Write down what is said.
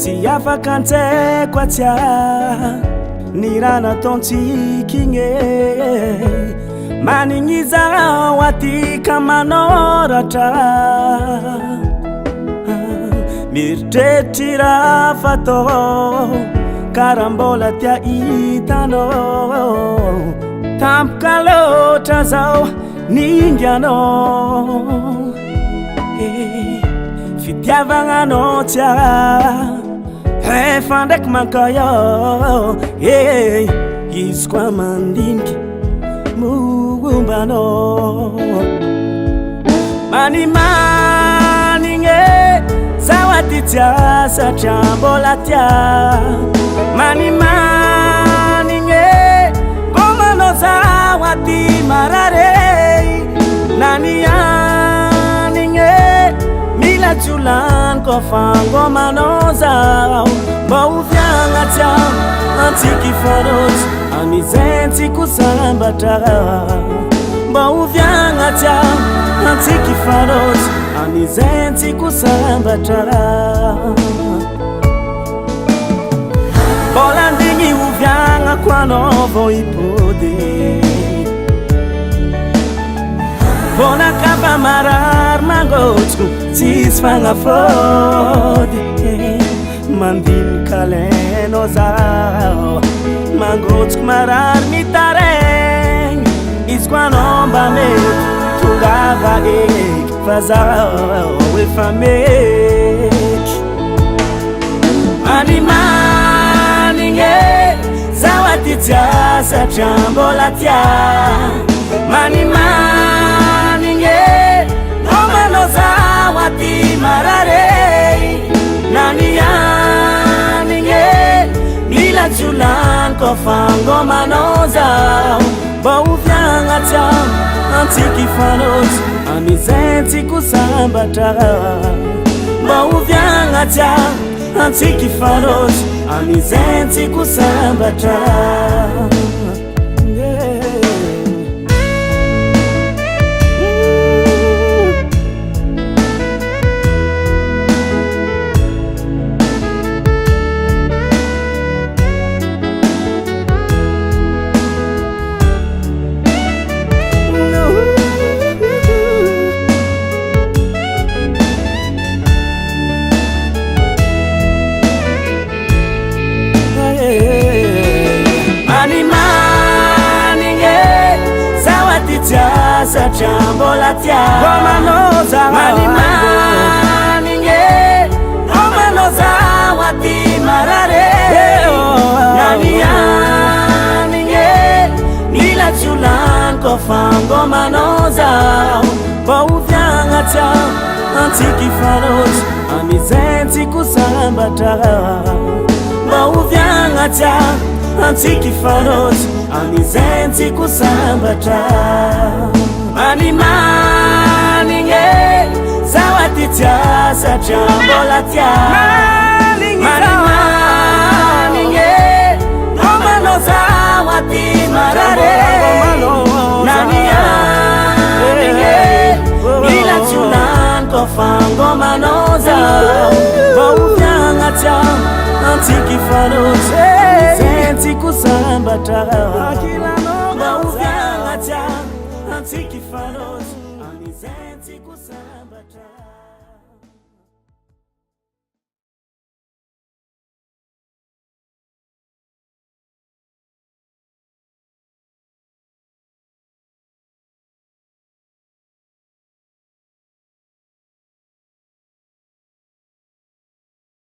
Tsy afaka antsaiko atsya ny raha nataontsika igny manigny izao aty ka manoratra mieritreritra raha fatao karaha mbola tia hitanao tampoka loatra zao ninganao fitiavagnanao tsya efa ndraiky mankayo izy koa mandiniky mombanao manimanigny zao aty tsya satria mbola tia manimanigny komanao zao aty marare nanianigny mila tsolany kofa ngomanao zao mba oviagna tsya antsiky farotsy amizay tsy kosambatra mba oviagna tsya antsiky farotsy amizay tsy kosambatra mbola ndigny oviagna ko anao vao hipody vonakava marary mangotsiko tsisy fagnafody mandiny kalenao zao mangotsiko marary mitaregny izy koa anao mba mety tongava eky fa zao efa meky manimanigny zao aty tsya satria mbola tia manimanigny komanao zao aty marare nanianigny mila tsolany kofa ngomanao zao mba oviagna tsya antsiky farotsy amizay tsy kosambatra mba oviagna tsya antsiky farotsy amizay tsy kosambatra satria mbola tia komanao zao manimanigny komanao zao aty marare nanianigny mila tsolany kofa ngomanao zao mba oviagna tsya antsiky farotsy amizay tsy kosambatra mba oviagna tsya antsiky farotsy amizay tsy kosambatra manimanigny zao aty tsya satria mbola tia manimanigny komanao zao aty marare nanianigny mila tsolany kofa ngomanao zao mba oviagna tsya antsiky farotsy amizay tsy kosambatra mba oviagna tsya antsiky farotsy amizay tsy kosambatra